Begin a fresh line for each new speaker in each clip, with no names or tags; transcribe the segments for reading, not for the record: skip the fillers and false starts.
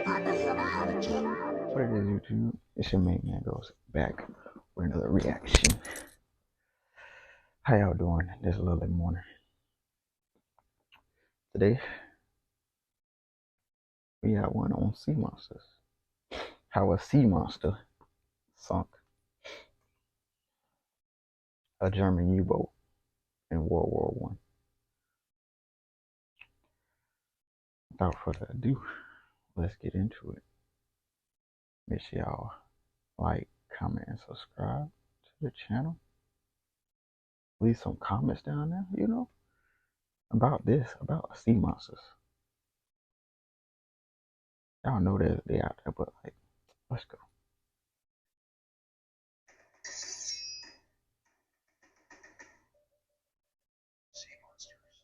What it is, YouTube? It's your main man goes back with another reaction. How y'all doing this lovely morning? Today, we got one on sea monsters. How a sea monster sunk a German U-boat in World War One. Without further ado, let's get into it. Make sure y'all like, comment, and subscribe to the channel. Leave some comments down there, about sea monsters. Y'all know that they out there, but like, let's go.
Sea monsters,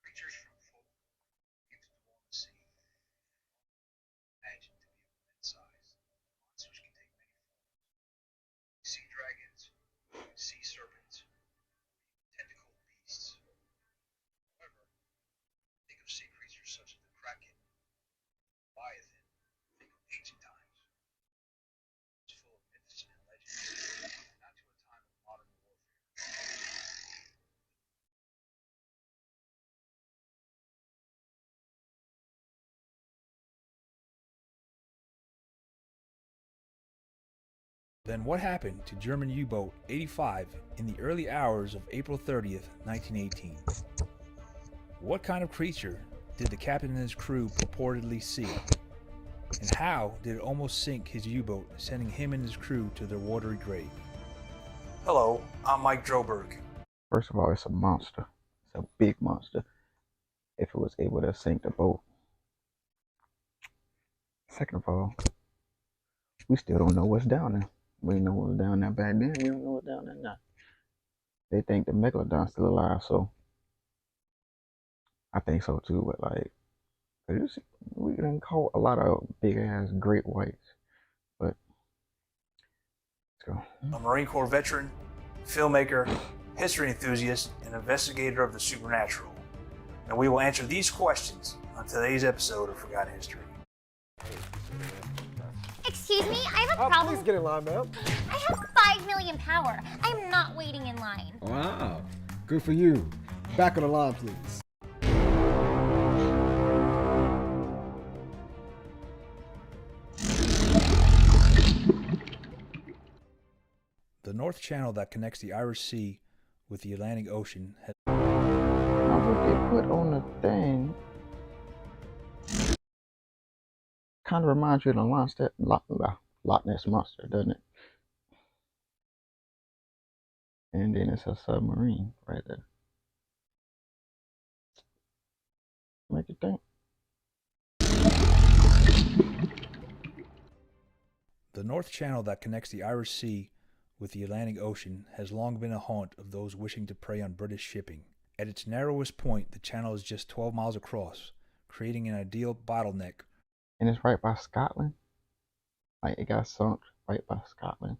creatures from folk into the warm sea. Imagined to be of immense size, monsters can take many forms. Sea dragons, sea serpents, tentacled beasts. However, think of sea creatures such as the kraken, leviathan. Think of ancient times. It's full of myths and legends, not to a time of modern warfare.
Then what happened to German U-boat 85 in the early hours of April 30th, 1918? What kind of creature did the captain and his crew purportedly see? And how did it almost sink his U-boat, sending him and his crew to their watery grave? Hello, I'm Mike Droberg.
First of all, it's a monster. It's a big monster. If it was able to sink the boat. Second of all, we still don't know what's down there. We didn't know what was down there back then. We don't know what's down there now. They think the megalodon's still alive, so I think so too. But like, we done caught a lot of big ass great whites. But let's go.
A Marine Corps veteran, filmmaker, history enthusiast, and investigator of the supernatural. And we will answer these questions on today's episode of Forgotten History.
Excuse me, I have a problem.
Please get in line, ma'am.
I have 5 million power. I'm not waiting in line.
Wow, good for you. Back on the line, please.
The North Channel that connects the Irish Sea with the Atlantic Ocean has
Now what they put on the thing kind of reminds you of the Loch Ness Monster, doesn't it? And then it's a submarine right there. Make you think.
The North Channel that connects the Irish Sea with the Atlantic Ocean has long been a haunt of those wishing to prey on British shipping. At its narrowest point, the channel is just 12 miles across, creating an ideal bottleneck.
And it's right by Scotland. Like, it got sunk right by Scotland,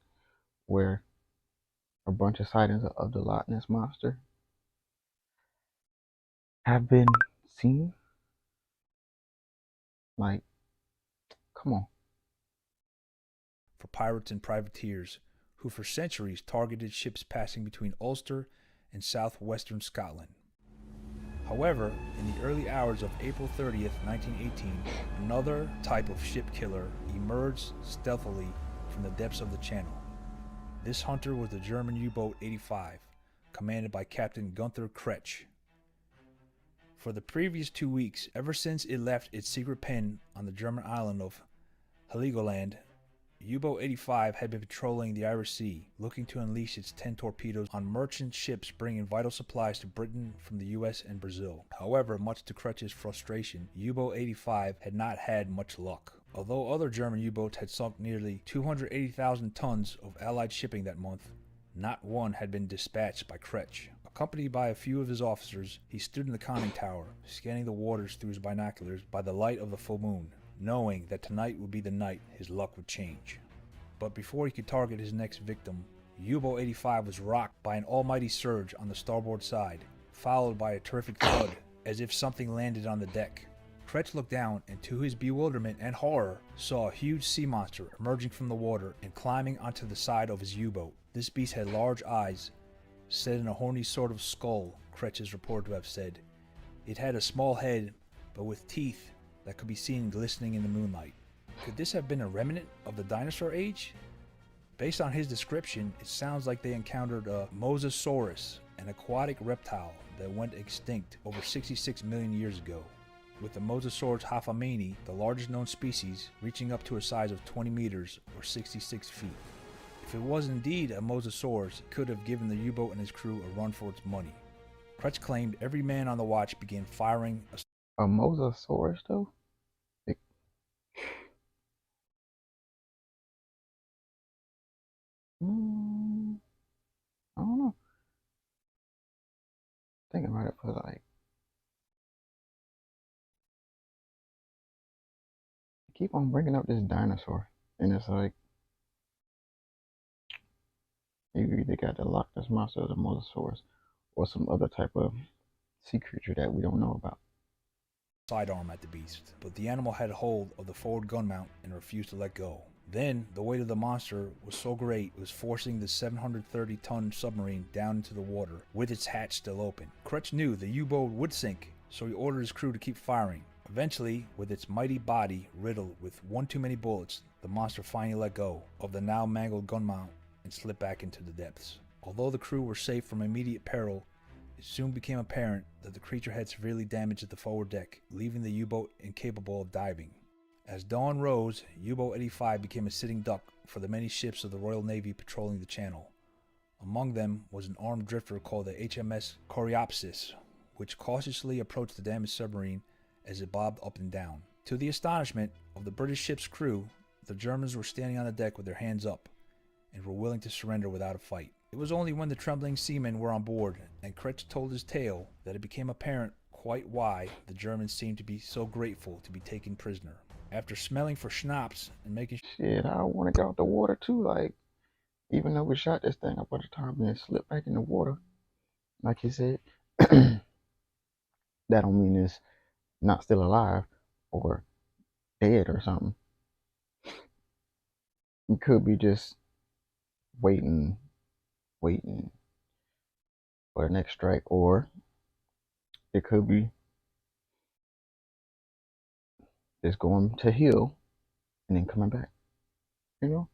where a bunch of sightings of the Loch Ness Monster have been seen. Like, come on.
For pirates and privateers who for centuries targeted ships passing between Ulster and southwestern Scotland. However, in the early hours of April 30th, 1918, another type of ship killer emerged stealthily from the depths of the channel. This hunter was the German U-boat 85, commanded by Captain Gunther Kretsch. For the previous 2 weeks, ever since it left its secret pen on the German island of Heligoland, U-boat 85 had been patrolling the Irish Sea, looking to unleash its 10 torpedoes on merchant ships bringing vital supplies to Britain from the US and Brazil. However, much to Kretsch's frustration, U-boat 85 had not had much luck. Although other German U-boats had sunk nearly 280,000 tons of Allied shipping that month, not one had been dispatched by Kretsch. Accompanied by a few of his officers, he stood in the conning tower, scanning the waters through his binoculars by the light of the full moon, knowing that tonight would be the night his luck would change. But before he could target his next victim, U-boat 85 was rocked by an almighty surge on the starboard side, followed by a terrific thud, as if something landed on the deck. Kretsch looked down and, to his bewilderment and horror, saw a huge sea monster emerging from the water and climbing onto the side of his U-boat. This beast had large eyes, set in a horny sort of skull, Kretsch is reported to have said. It had a small head, but with teeth that could be seen glistening in the moonlight. Could this have been a remnant of the dinosaur age? Based on his description, it sounds like they encountered a Mosasaurus, an aquatic reptile that went extinct over 66 million years ago, with the Mosasaurus hafamani, the largest known species, reaching up to a size of 20 meters or 66 feet. If it was indeed a Mosasaurus, it could have given the U-boat and his crew a run for its money. Kretsch claimed every man on the watch began firing
A Mosasaurus, though? It... I don't know. Thinking about it for like... keep on bringing up this dinosaur. And it's like... you either got the Loch Ness Monster or the Mosasaurus, or some other type of sea creature that we don't know about.
sidearm at the beast, but the animal had hold of the forward gun mount and refused to let go. Then, the weight of the monster was so great it was forcing the 730-ton submarine down into the water, with its hatch still open. Kretsch knew the U-boat would sink, so he ordered his crew to keep firing. Eventually, with its mighty body riddled with one too many bullets, the monster finally let go of the now mangled gun mount and slipped back into the depths. Although the crew were safe from immediate peril, it soon became apparent that the creature had severely damaged the forward deck, leaving the U-boat incapable of diving. As dawn rose, U-boat 85 became a sitting duck for the many ships of the Royal Navy patrolling the channel. Among them was an armed drifter called the HMS Coreopsis, which cautiously approached the damaged submarine as it bobbed up and down. To the astonishment of the British ship's crew, the Germans were standing on the deck with their hands up and were willing to surrender without a fight. It was only when the trembling seamen were on board and Kretsch told his tale that it became apparent quite why the Germans seemed to be so grateful to be taken prisoner. After smelling for schnapps and making
Shit, I want to get out the water too. Like, even though we shot this thing up at the top and it slipped back in the water, like he said, that don't mean it's not still alive or dead or something. It could be just waiting for the next strike, or it could be just going to heal and then coming back. You know,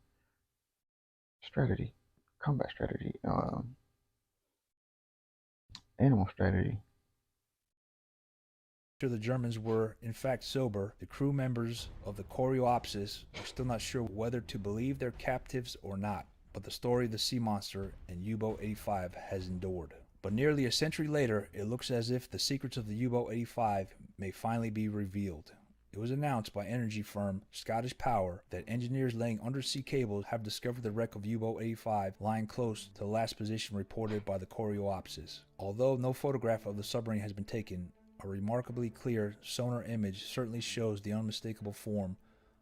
strategy, combat strategy, animal strategy.
After the Germans were in fact sober, the crew members of the Coreopsis were still not sure whether to believe their captives or not. But the story of the sea monster and U-boat 85 has endured. But nearly a century later, it looks as if the secrets of the U-boat 85 may finally be revealed. It was announced by energy firm Scottish Power that engineers laying undersea cables have discovered the wreck of U-boat 85 lying close to the last position reported by the Coreopsis. Although no photograph of the submarine has been taken, a remarkably clear sonar image certainly shows the unmistakable form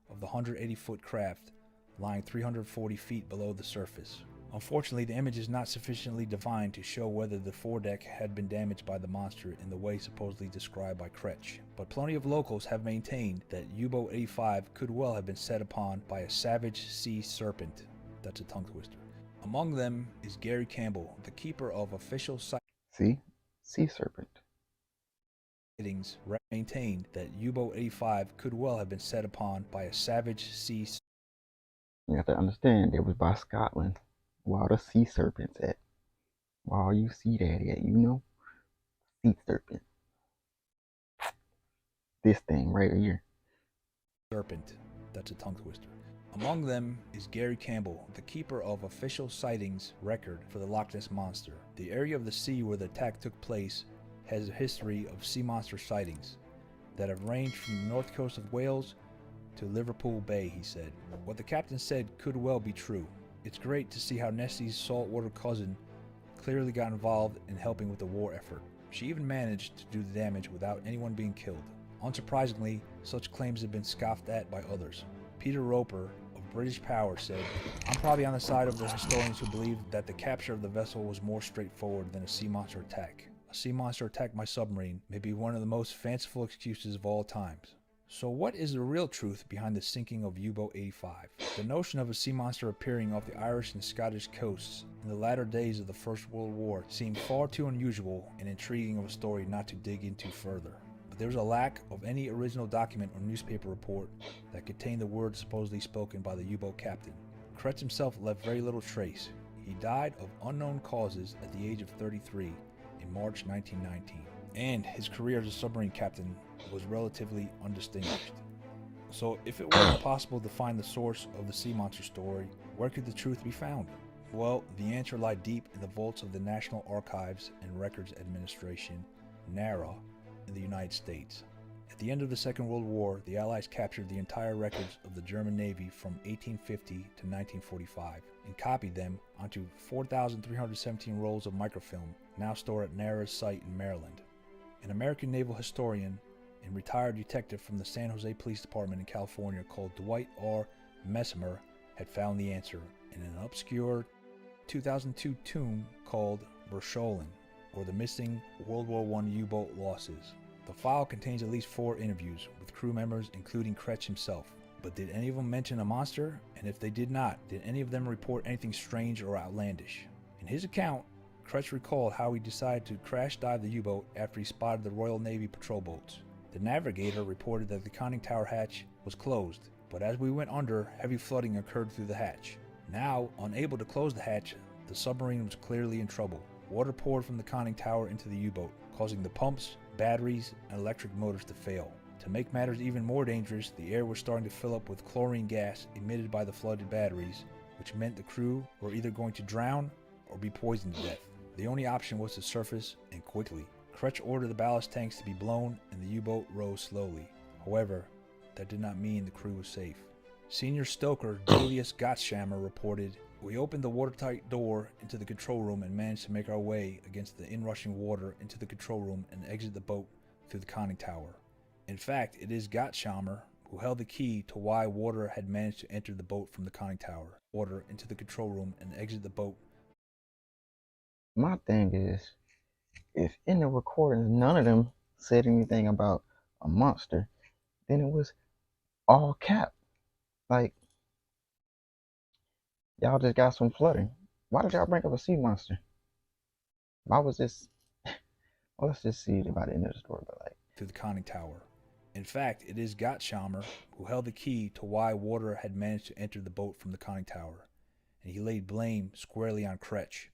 of the 180-foot craft lying 340 feet below the surface. Unfortunately, the image is not sufficiently defined to show whether the foredeck had been damaged by the monster in the way supposedly described by Kretsch. But plenty of locals have maintained that U-boat 85 could well have been set upon by a savage sea serpent. That's a tongue twister. Among them is Gary Campbell, the keeper of official
See? Sea serpent.
sightings, maintained that U-boat 85 could well have been set upon by a savage sea serpent.
You have to understand, it was by Scotland. Where all the sea serpents at? Where all you see that at, you know? Sea serpent. This thing right here.
Serpent. That's a tongue twister. Among them is Gary Campbell, the keeper of official sightings record for the Loch Ness Monster. The area of the sea where the attack took place has a history of sea monster sightings that have ranged from the north coast of Wales to Liverpool Bay, he said. What the captain said could well be true. It's great to see how Nessie's saltwater cousin clearly got involved in helping with the war effort. She even managed to do the damage without anyone being killed. Unsurprisingly, such claims have been scoffed at by others. Peter Roper of British Power said, "I'm probably on the side of the historians who believe that the capture of the vessel was more straightforward than a sea monster attack. a sea monster attacked my submarine may be one of the most fanciful excuses of all times. So what is the real truth behind the sinking of U-boat 85? The notion of a sea monster appearing off the Irish and Scottish coasts in the latter days of the First World War seemed far too unusual and intriguing of a story not to dig into further. But there was a lack of any original document or newspaper report that contained the words supposedly spoken by the U-boat captain. Kretsch himself left very little trace. He died of unknown causes at the age of 33 in March 1919. And his career as a submarine captain was relatively undistinguished. So if it wasn't possible to find the source of the sea monster story, where could the truth be found? Well, the answer lied deep in the vaults of the National Archives and Records Administration, NARA, in the United States. At the end of the Second World War, the Allies captured the entire records of the German Navy from 1850 to 1945 and copied them onto 4,317 rolls of microfilm now stored at NARA's site in Maryland. An American naval historian and retired detective from the San Jose Police Department in California called Dwight R. Messmer had found the answer in an obscure 2002 tomb called Bercholin, or the Missing World War I U-boat Losses. The file contains at least 4 interviews with crew members, including Kretsch himself. But did any of them mention a monster? And if they did not, did any of them report anything strange or outlandish? In his account, Kretsch recalled how he decided to crash dive the U-boat after he spotted the Royal Navy patrol boats. The navigator reported that the conning tower hatch was closed, but as we went under, heavy flooding occurred through the hatch. Now, unable to close the hatch, the submarine was clearly in trouble. Water poured from the conning tower into the U-boat, causing the pumps, batteries, and electric motors to fail. To make matters even more dangerous, the air was starting to fill up with chlorine gas emitted by the flooded batteries, which meant the crew were either going to drown or be poisoned to death. The only option was to surface, and quickly. Kretsch ordered the ballast tanks to be blown and the U-boat rose slowly. However, that did not mean the crew was safe. Senior stoker Julius Gottshammer reported, "We opened the watertight door into the control room and managed to make our way against the inrushing water into the control room and exit the boat through the conning tower." In fact, it is Gottshammer who held the key to why water had managed to enter the boat from the conning tower, water into the control room and exit the boat.
My thing is, if in the recordings none of them said anything about a monster, then it was all cap. Like, y'all just got some flooding. Why did y'all bring up a sea monster? Why was this? Well, let's just see about the end of the story. But like,
through the conning tower. In fact, it is Gottshammer who held the key to why water had managed to enter the boat from the conning tower, and he laid blame squarely on Kretsch.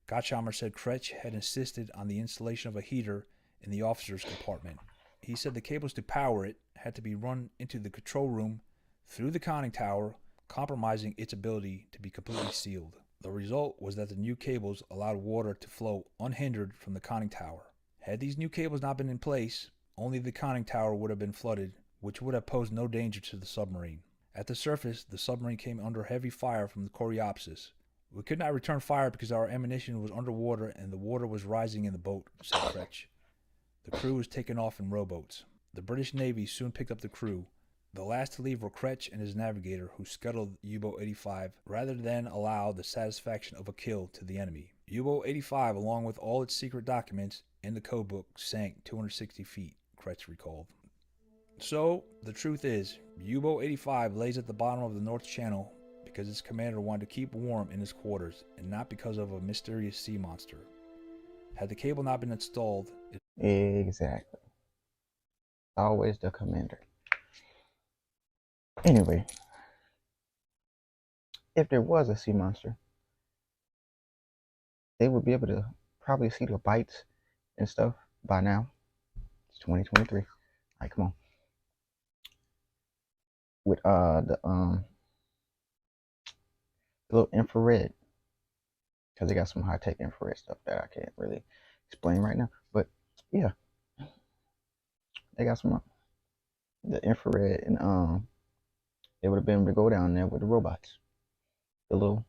Gottshammer said Kretsch had insisted on the installation of a heater in the officers' compartment. He said the cables to power it had to be run into the control room through the conning tower, compromising its ability to be completely sealed. The result was that the new cables allowed water to flow unhindered from the conning tower. Had these new cables not been in place, only the conning tower would have been flooded, which would have posed no danger to the submarine. At the surface, the submarine came under heavy fire from the Coreopsis. "We could not return fire because our ammunition was underwater and the water was rising in the boat," said Kretsch. The crew was taken off in rowboats. The British Navy soon picked up the crew. The last to leave were Kretsch and his navigator, who scuttled U-boat 85 rather than allow the satisfaction of a kill to the enemy. U-boat 85, along with all its secret documents and the code book, sank 260 feet, Kretsch recalled. So, the truth is, U-boat 85 lays at the bottom of the North Channel because its commander wanted to keep warm in his quarters, and not because of a mysterious sea monster. Had the cable not been installed,
exactly. Always the commander. Anyway, if there was a sea monster, they would be able to probably see the bites and stuff by now. It's 2023. Like, come on. With the little infrared, because they got some high-tech infrared stuff that I can't really explain right now. But yeah, they got some the infrared, and they would have been able to go down there with the robots, the little,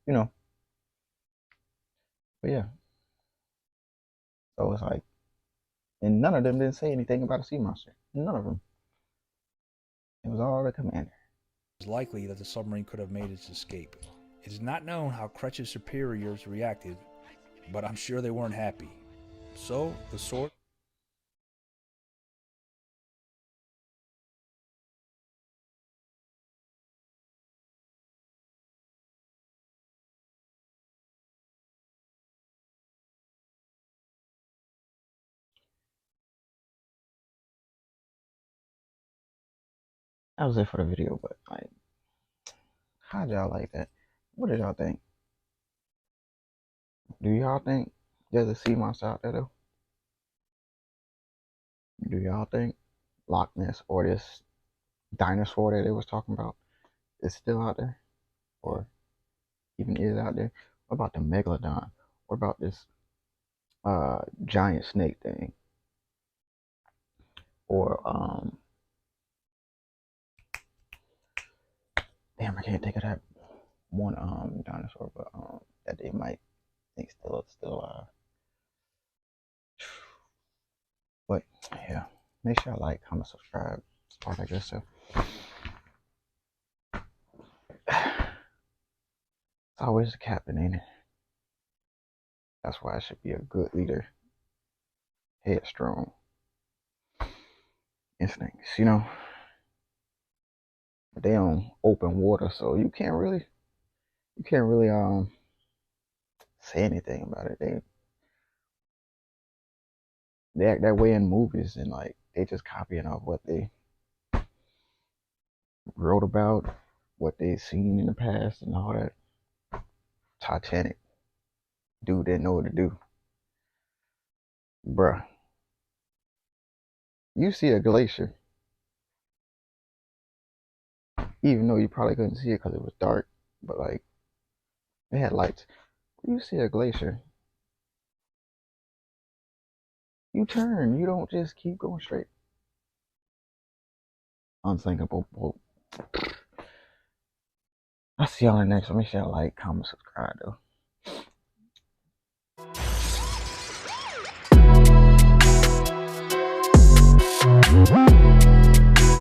you know. But yeah, so it's like, and none of them didn't say anything about a sea monster. None of them. It was all the commander.
It is likely that the submarine could have made its escape. It is not known how Kretsch's superiors reacted, but I'm sure they weren't happy. So, the source.
That was it for the video, but like, how'd y'all like that? What did y'all think? Do y'all think there's a sea monster out there though? Do y'all think Loch Ness or this dinosaur that they was talking about is still out there? Or even is out there? What about the megalodon? What about this giant snake thing? Or damn, I can't think of that one dinosaur, but that they might think still alive. But yeah, make sure I like, comment, subscribe, all that good stuff. It's always the captain, ain't it? That's why I should be a good leader. Headstrong. Instincts, you know. They on open water, so you can't really say anything about it. They act that way in movies, and like they just copying off what they wrote about, what they seen in the past and all that. Titanic. Dude didn't know what to do. Bruh. You see a glacier, even though you probably couldn't see it because it was dark, but like it had lights. You see a glacier, you turn, you don't just keep going straight. Unsinkable boat. I'll see y'all in the next one. Make sure y'all like, comment, subscribe though.